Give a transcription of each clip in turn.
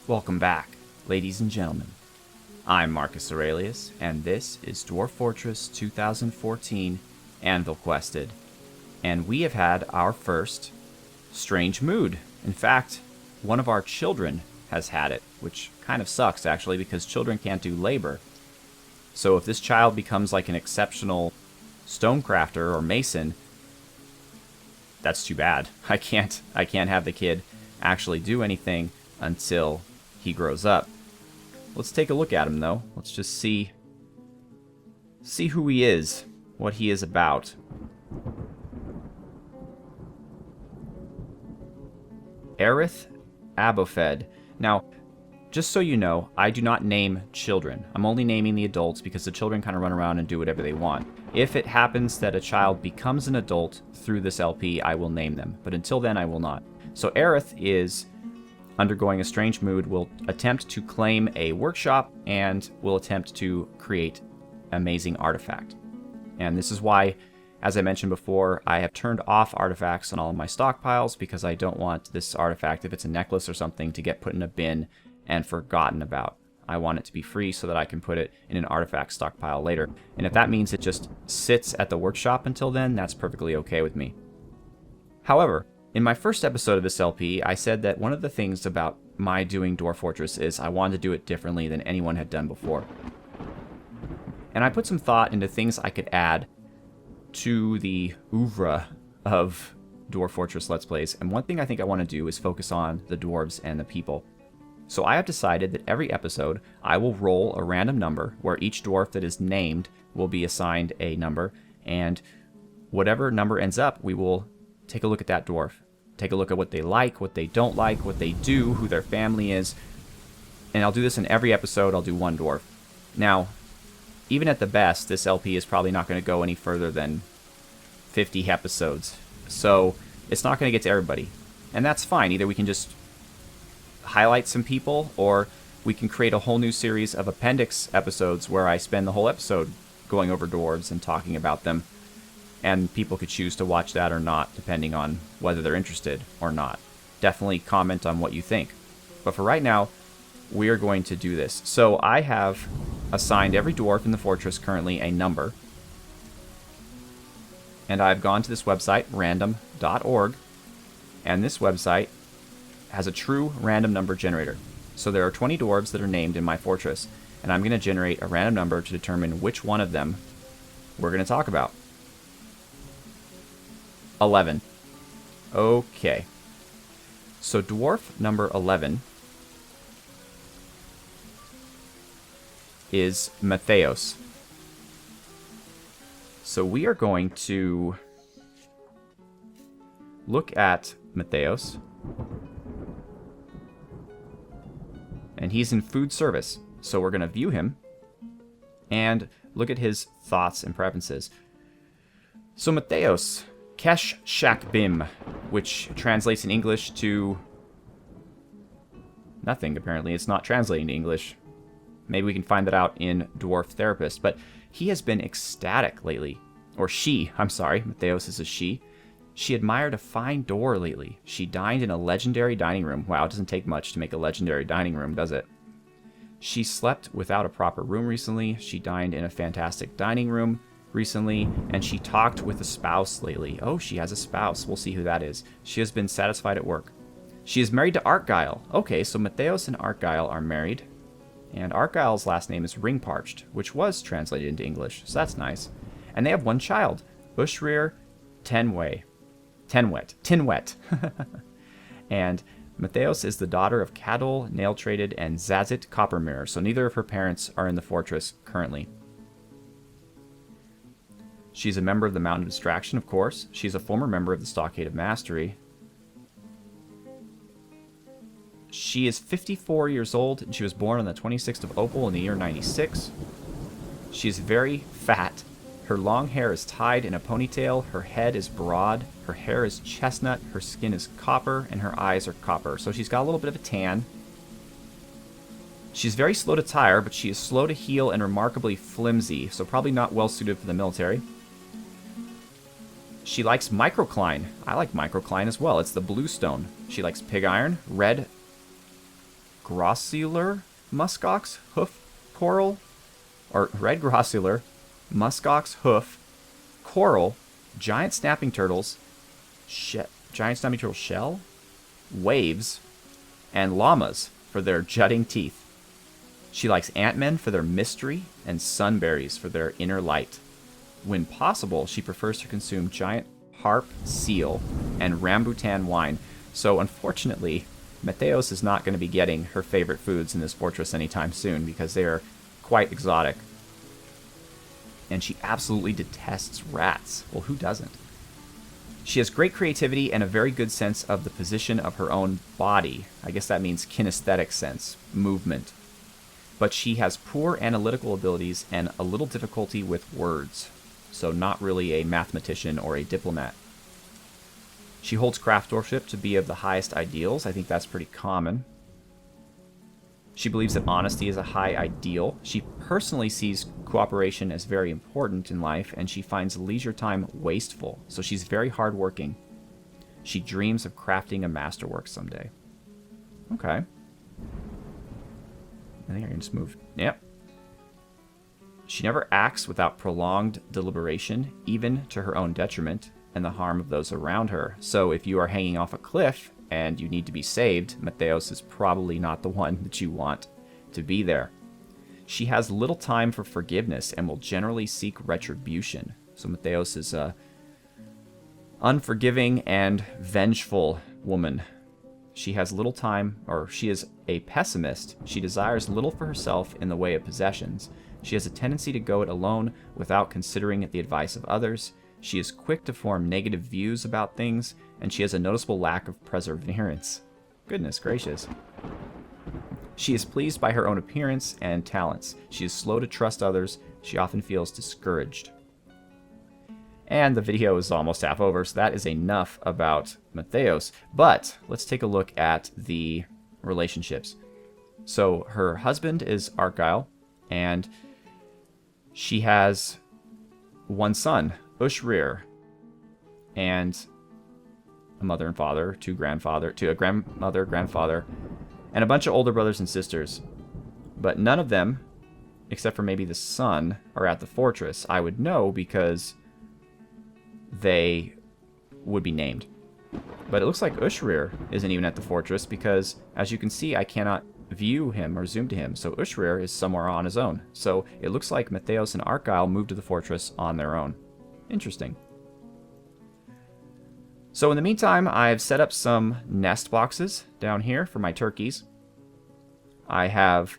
Welcome back, ladies and gentlemen. I'm Marcus Aurelius, and this is Dwarf Fortress 2014 Anvilquested. And we have had our first strange mood. In fact, one of our children has had it, which kind of sucks, actually, because children can't do labor. So if this child becomes like an exceptional stonecrafter or mason, that's too bad. I can't have the kid actually do anything until he grows up. Let's take a look at him, though. Let's just see who he is, what he is about. Aerith Abofed. Now, just so you know, I do not name children. I'm only naming the adults because the children kind of run around and do whatever they want. If it happens that a child becomes an adult through this LP, I will name them. But until then, I will not. So Aerith is undergoing a strange mood, will attempt to claim a workshop, and will attempt to create an amazing artifact. And this is why, as I mentioned before, I have turned off artifacts on all of my stockpiles, because I don't want this artifact, if it's a necklace or something, to get put in a bin and forgotten about. I want it to be free so that I can put it in an artifact stockpile later. And if that means it just sits at the workshop until then, that's perfectly okay with me. However, in my first episode of this LP, I said that one of the things about my doing Dwarf Fortress is I wanted to do it differently than anyone had done before. And I put some thought into things I could add to the oeuvre of Dwarf Fortress Let's Plays, and one thing I think I want to do is focus on the dwarves and the people. So I have decided that every episode I will roll a random number where each dwarf that is named will be assigned a number, and whatever number ends up, we will take a look at that dwarf. Take a look at what they like, what they don't like, what they do, who their family is. And I'll do this in every episode. I'll do one dwarf. Now, even at the best, this LP is probably not going to go any further than 50 episodes. So it's not going to get to everybody. And that's fine. Either we can just highlight some people, or we can create a whole new series of appendix episodes where I spend the whole episode going over dwarves and talking about them. And people could choose to watch that or not, depending on whether they're interested or not. Definitely comment on what you think. But for right now, we are going to do this. So I have assigned every dwarf in the fortress currently a number. And I've gone to this website, random.org. And this website has a true random number generator. So there are 20 dwarves that are named in my fortress. And I'm going to generate a random number to determine which one of them we're going to talk about. 11. Okay. So dwarf number 11 is Matheos. So we are going to look at Matheos. And he's in food service. So we're going to view him and look at his thoughts and preferences. So Matheos, Kesh Shak Bim, which translates in English to nothing, apparently. It's not translating to English. Maybe we can find that out in Dwarf Therapist. But he has been ecstatic lately. Or she, I'm sorry, Matheos is a she. She admired a fine door lately. She dined in a legendary dining room. Wow, it doesn't take much to make a legendary dining room, does it? She slept without a proper room recently. She dined in a fantastic dining room recently, and she talked with a spouse lately. Oh, she has a spouse. We'll see who that is. She has been satisfied at work. She is married to Argyle. Okay, so Matheos and Argyle are married, and Argyle's last name is Ringparched, which was translated into English, so that's nice. And they have one child, Ushrir Tenwet. And Matheos is the daughter of Cadol Nail-Traded and Zazit Coppermirror, so neither of her parents are in the fortress currently. She's a member of the Mountain of Distraction, of course. She's a former member of the Stockade of Mastery. She is 54 years old, and she was born on the 26th of Opal in the year 96. She is very fat. Her long hair is tied in a ponytail, her head is broad, her hair is chestnut, her skin is copper, and her eyes are copper. So she's got a little bit of a tan. She's very slow to tire, but she is slow to heal and remarkably flimsy, so probably not well suited for the military. She likes microcline. I like microcline as well. It's the blue stone. She likes pig iron, red grossular muskox hoof coral, or red grossular muskox hoof coral, giant snapping turtles, giant snapping turtle shell, waves, and llamas for their jutting teeth. She likes antmen for their mystery and sunberries for their inner light. When possible, she prefers to consume giant harp seal and rambutan wine. So unfortunately, Mateos is not going to be getting her favorite foods in this fortress anytime soon because they are quite exotic. And she absolutely detests rats. Well, who doesn't? She has great creativity and a very good sense of the position of her own body. I guess that means kinesthetic sense, movement. But she has poor analytical abilities and a little difficulty with words. So not really a mathematician or a diplomat. She holds craft dwarfship to be of the highest ideals. I think that's pretty common. She believes that honesty is a high ideal. She personally sees cooperation as very important in life, and she finds leisure time wasteful. So she's very hardworking. She dreams of crafting a masterwork someday. Okay. I think I can just move. Yep. She never acts without prolonged deliberation, even to her own detriment and the harm of those around her. So if you are hanging off a cliff and you need to be saved, Mateos is probably not the one that you want to be there. She has little time for forgiveness and will generally seek retribution. So Mateos is a unforgiving and vengeful woman. She has little time, or she is a pessimist. She desires little for herself in the way of possessions. She has a tendency to go it alone without considering the advice of others. She is quick to form negative views about things, and she has a noticeable lack of perseverance. Goodness gracious. She is pleased by her own appearance and talents. She is slow to trust others. She often feels discouraged. And the video is almost half over, so that is enough about Mateos. But let's take a look at the relationships. So her husband is Argyle, and she has one son, Ushrir, and a mother and father, a grandmother, grandfather, and a bunch of older brothers and sisters. But none of them, except for maybe the son, are at the fortress. I would know because they would be named. But it looks like Ushrir isn't even at the fortress because, as you can see, I cannot view him or zoom to him. So Ushrir is somewhere on his own. So it looks like Mateos and Argyle moved to the fortress on their own. Interesting. So in the meantime, I've set up some nest boxes down here for my turkeys. I have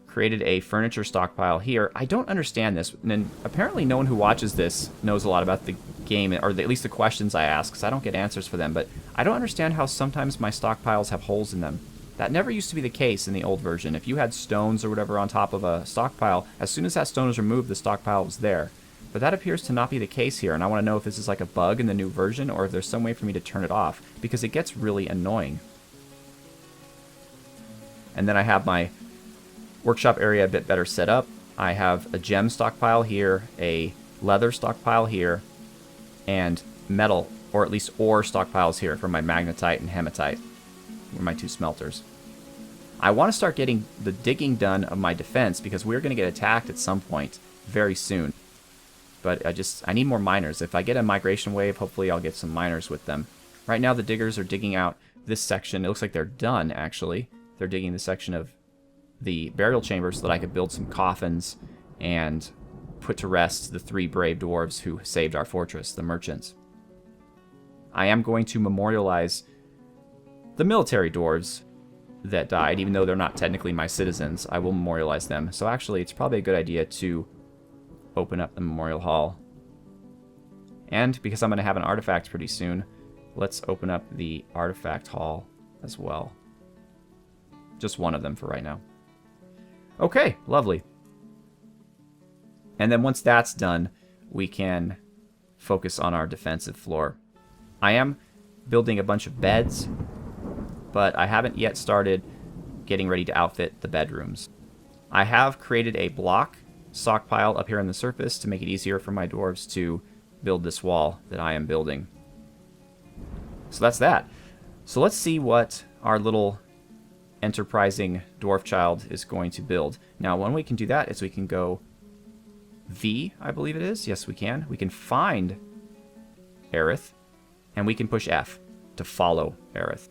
created a furniture stockpile here. I don't understand this, and apparently no one who watches this knows a lot about the game, or at least the questions I ask, because I don't get answers for them, but I don't understand how sometimes my stockpiles have holes in them. That never used to be the case in the old version. If you had stones or whatever on top of a stockpile, as soon as that stone was removed, the stockpile was there. But that appears to not be the case here, and I want to know if this is like a bug in the new version, or if there's some way for me to turn it off, because it gets really annoying. And then I have my workshop area a bit better set up. I have a gem stockpile here, a leather stockpile here, and metal, or at least ore stockpiles here for my magnetite and hematite, were my two smelters. I want to start getting the digging done of my defense, because we're going to get attacked at some point very soon. But I need more miners. If I get a migration wave, hopefully I'll get some miners with them. Right now the diggers are digging out this section. It looks like they're done, actually. They're digging the section of the burial chamber so that I could build some coffins and put to rest the 3 brave dwarves who saved our fortress, the merchants. I am going to memorialize the military dwarves that died, even though they're not technically my citizens. I will memorialize them. So actually, it's probably a good idea to open up the memorial hall. And because I'm going to have an artifact pretty soon, let's open up the artifact hall as well. Just one of them for right now. Okay, lovely. And then once that's done, we can focus on our defensive floor. I am building a bunch of beds, but I haven't yet started getting ready to outfit the bedrooms. I have created a block stockpile up here on the surface to make it easier for my dwarves to build this wall that I am building. So that's that. So let's see what our little enterprising dwarf child is going to build. Now, one way we can do that is we can go V, I believe it is. Yes, we can. We can find Aerith, and we can push F to follow Aerith.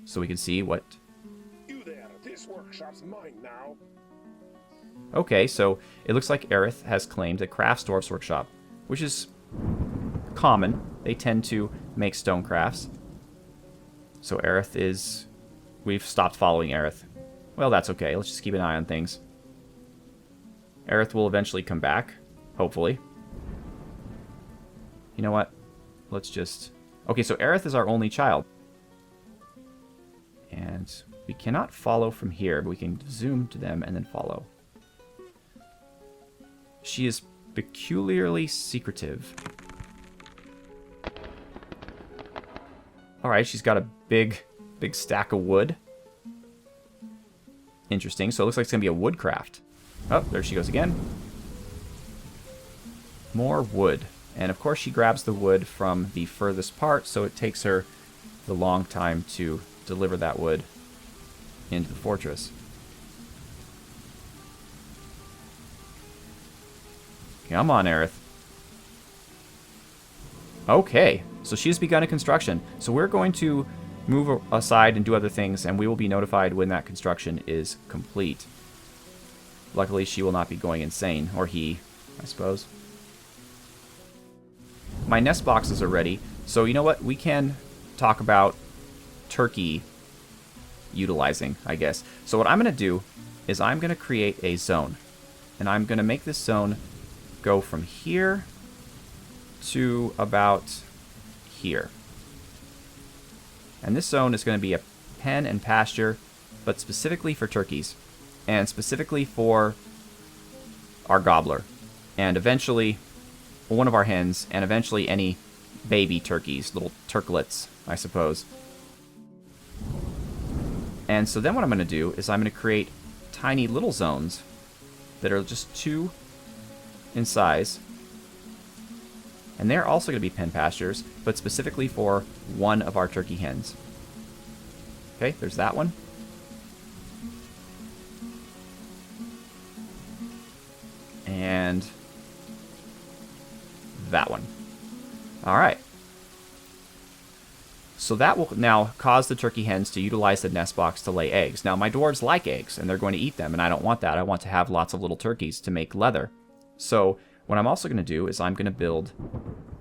So we can see what... You there, this workshop's mine now. Okay, so it looks like Aerith has claimed a crafts dwarf's workshop, which is common. They tend to make stone crafts. So Aerith is... We've stopped following Aerith. Well, that's okay. Let's just keep an eye on things. Aerith will eventually come back, hopefully. You know what? Let's just... Okay, so Aerith is our only child. And we cannot follow from here, but we can zoom to them and then follow. She is peculiarly secretive. Alright, she's got a big stack of wood. Interesting. So it looks like it's going to be a woodcraft. Oh, there she goes again. More wood. And of course she grabs the wood from the furthest part, so it takes her the long time to deliver that wood into the fortress. Come on, Aerith. Okay, so she's begun a construction. So we're going to move aside and do other things, and we will be notified when that construction is complete. Luckily, she will not be going insane, or he, I suppose. My nest boxes are ready, so you know what? We can talk about turkey utilizing, I guess. So what I'm going to do is I'm going to create a zone, and I'm going to make this zone go from here to about here. And this zone is going to be a pen and pasture, but specifically for turkeys, and specifically for our gobbler, and eventually one of our hens, and eventually any baby turkeys, little turklets, I suppose. And so then what I'm going to do is I'm going to create tiny little zones that are just 2 in size. And they're also going to be pen pastures, but specifically for one of our turkey hens. Okay, there's that one. And that one. All right. So that will now cause the turkey hens to utilize the nest box to lay eggs. Now, my dwarves like eggs, and they're going to eat them, and I don't want that. I want to have lots of little turkeys to make leather. So what I'm also going to do is I'm going to build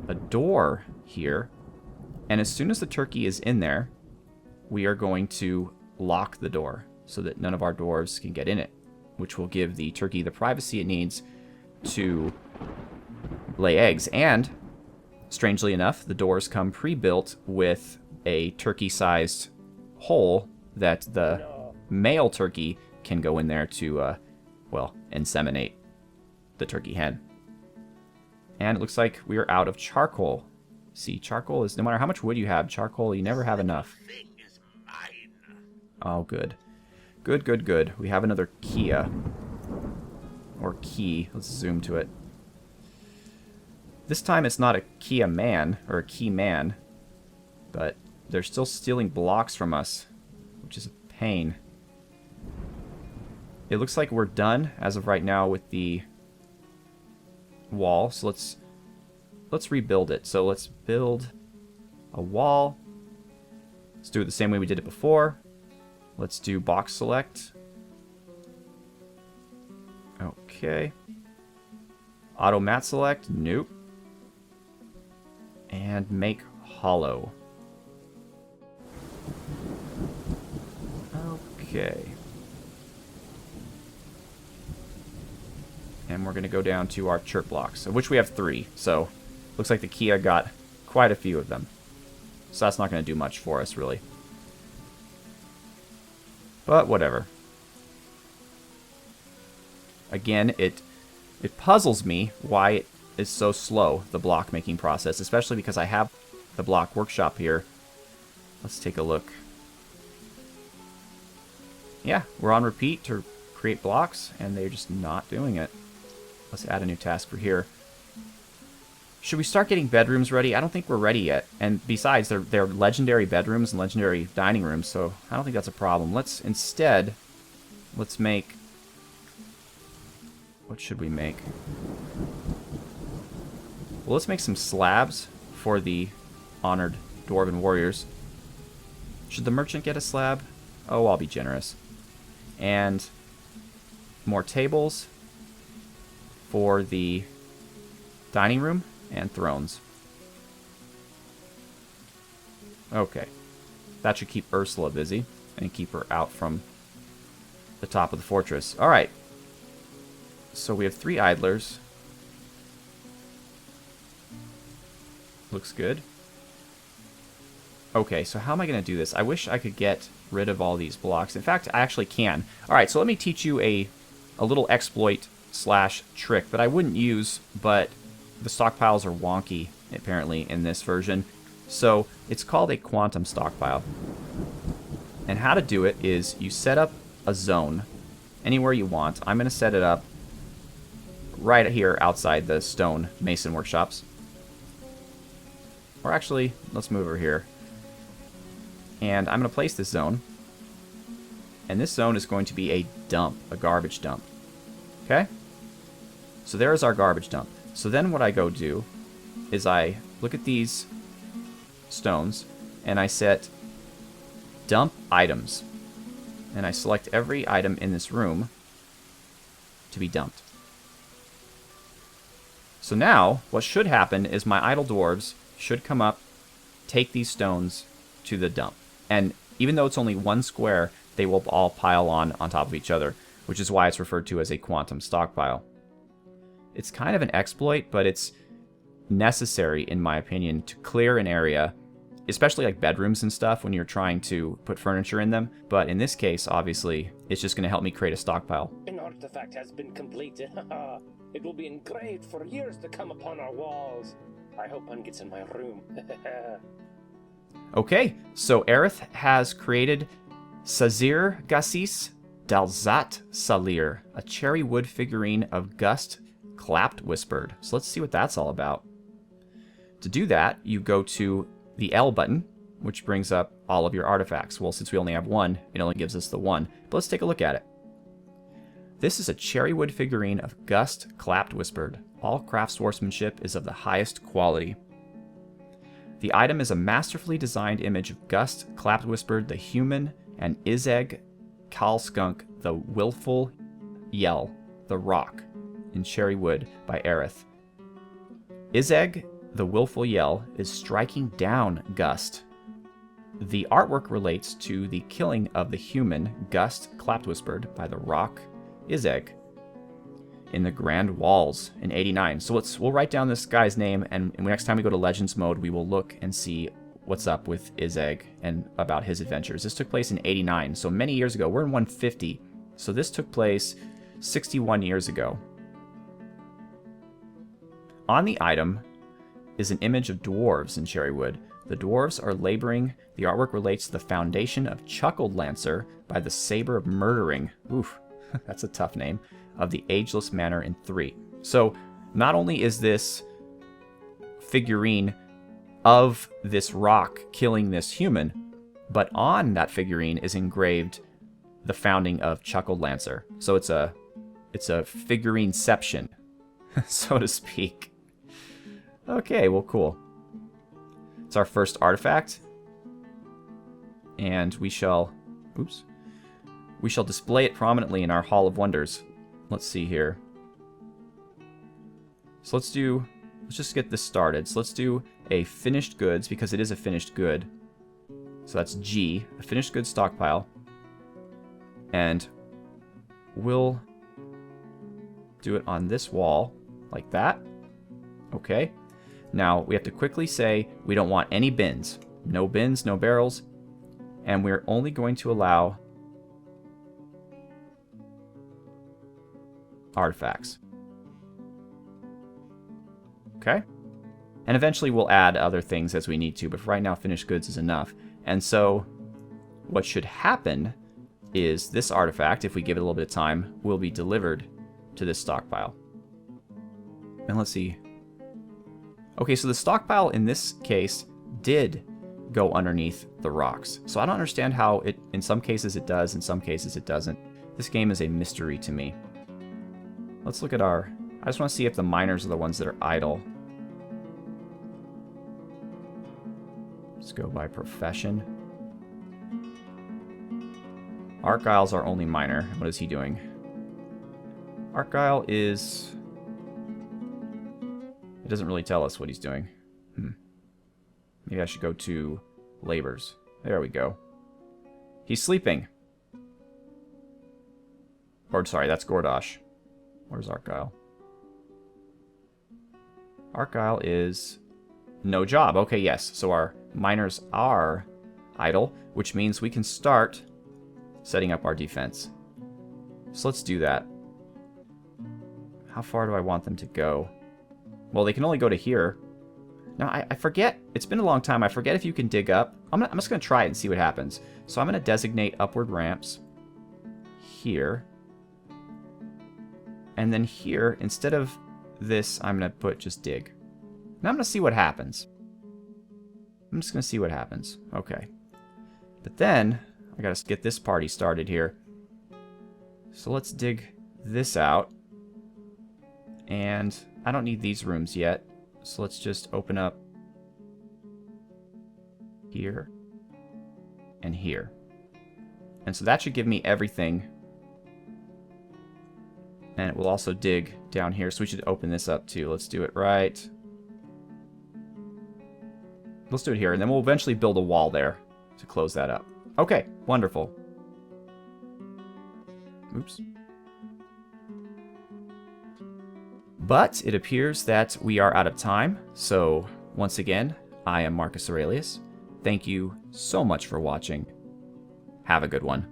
a door here, and as soon as the turkey is in there, we are going to lock the door so that none of our dwarves can get in it, which will give the turkey the privacy it needs to lay eggs. And strangely enough, the doors come pre-built with a turkey-sized hole that the male turkey can go in there to, well, inseminate the turkey hen. And it looks like we are out of charcoal. See, charcoal is, no matter how much wood you have, charcoal, you never have enough. Oh, good. Good, good, good. We have another Kia. Or key. Let's zoom to it. This time it's not a Kia man, or a key man, but they're still stealing blocks from us, which is a pain. It looks like we're done as of right now with the wall, so let's rebuild it. So let's build a wall. Let's do it the same way we did it before. Let's do box select. Okay. Auto mat select. Nope. And make hollow. Okay. And we're going to go down to our chirp blocks, of which we have 3. So looks like the Kia got quite a few of them. So that's not going to do much for us, really. But whatever. Again, it puzzles me why it is so slow, the block making process, especially because I have the block workshop here. Let's take a look. Yeah, we're on repeat to create blocks, and they're just not doing it. Let's add a new task for here. Should we start getting bedrooms ready? I don't think we're ready yet. And besides, they're legendary bedrooms and legendary dining rooms, so I don't think that's a problem. Let's make... What should we make? Well, let's make some slabs for the honored dwarven warriors. Should the merchant get a slab? Oh, I'll be generous. And more tables for the dining room and thrones. Okay. That should keep Ursula busy and keep her out from the top of the fortress. Alright. So we have 3 idlers. Looks good. Okay, so how am I going to do this? I wish I could get rid of all these blocks. In fact, I actually can. Alright, so let me teach you a little exploit / trick that I wouldn't use, but the stockpiles are wonky, apparently, in this version. So, it's called a quantum stockpile. And how to do it is you set up a zone anywhere you want. I'm going to set it up right here outside the stone mason workshops. Or actually, let's move over here. And I'm going to place this zone. And this zone is going to be a dump, a garbage dump. Okay? So there is our garbage dump. So then what I go do is I look at these stones and I set dump items. And I select every item in this room to be dumped. So now what should happen is my idle dwarves should come up, take these stones to the dump. And even though it's only 1 square, they will all pile on top of each other, which is why it's referred to as a quantum stockpile. It's kind of an exploit, but it's necessary, in my opinion, to clear an area, especially like bedrooms and stuff when you're trying to put furniture in them. But in this case, obviously, it's just going to help me create a stockpile. An artifact has been completed. It will be engraved for years to come upon our walls. I hope one gets in my room. Okay, so Aerith has created Sazir Gassis Dalzat Salir, a cherry wood figurine of Gust Clapped Whispered. So let's see what that's all about. To do that, you go to the L button, which brings up all of your artifacts. Well, since we only have 1, it only gives us the 1. But let's take a look at it. This is a cherry wood figurine of Gust Clapped Whispered. All craftsworkmanship is of the highest quality. The item is a masterfully designed image of Gust Clapped Whispered the human and Izeg Kalskunk the willful yell, the rock, in cherry wood by Aerith. Izeg the willful yell is striking down Gust. The artwork relates to the killing of the human Gust Clapped Whispered by the rock Izeg in the Grand Walls in 89. So we'll write down this guy's name, and next time we go to Legends mode, we will look and see what's up with Izeg and about his adventures. This took place in 89, so many years ago. We're in 150, so this took place 61 years ago. On the item is an image of dwarves in cherrywood. The dwarves are laboring. The artwork relates to the foundation of Chuckled Lancer by the Saber of Murdering. Oof, that's a tough name. Of the Ageless Manor in 3. So not only is this figurine of this rock killing this human, but on that figurine is engraved the founding of Chuckled Lancer. So it's a figurineception, so to speak. Okay, well, cool. It's our first artifact, and we shall display it prominently in our Hall of Wonders. Let's see here. So let's just get this started. So let's do a finished goods, because it is a finished good. So that's G, a finished goods stockpile. And we'll do it on this wall, like that. Okay. Now, we have to quickly say we don't want any bins. No bins, no barrels. And we're only going to allow artifacts. Okay? And eventually we'll add other things as we need to, but for right now, finished goods is enough. And so what should happen is this artifact, if we give it a little bit of time, will be delivered to this stockpile. And let's see. Okay, so the stockpile in this case did go underneath the rocks. So I don't understand how it, in some cases it does, in some cases it doesn't. This game is a mystery to me. Let's look at our... I just want to see if the miners are the ones that are idle. Let's go by profession. Argyle's our only miner. What is he doing? Argyle is... It doesn't really tell us what he's doing. Maybe I should go to labors. There we go. He's sleeping. Or, sorry, that's Gordosh. Where's Argyle? Argyle is no job. Okay, yes. So our miners are idle, which means we can start setting up our defense. So let's do that. How far do I want them to go? Well, they can only go to here. Now, I forget. It's been a long time. I forget if you can dig up. I'm just going to try it and see what happens. So I'm going to designate upward ramps here. And then here, instead of this, I'm going to put just dig. Now I'm going to see what happens. I'm just going to see what happens. Okay. But then, I got to get this party started here. So let's dig this out. And I don't need these rooms yet. So let's just open up here and here. And so that should give me everything. And it will also dig down here. So we should open this up too. Let's do it right. Let's do it here. And then we'll eventually build a wall there to close that up. Okay, wonderful. Oops. But it appears that we are out of time. So once again, I am Marcus Aurelius. Thank you so much for watching. Have a good one.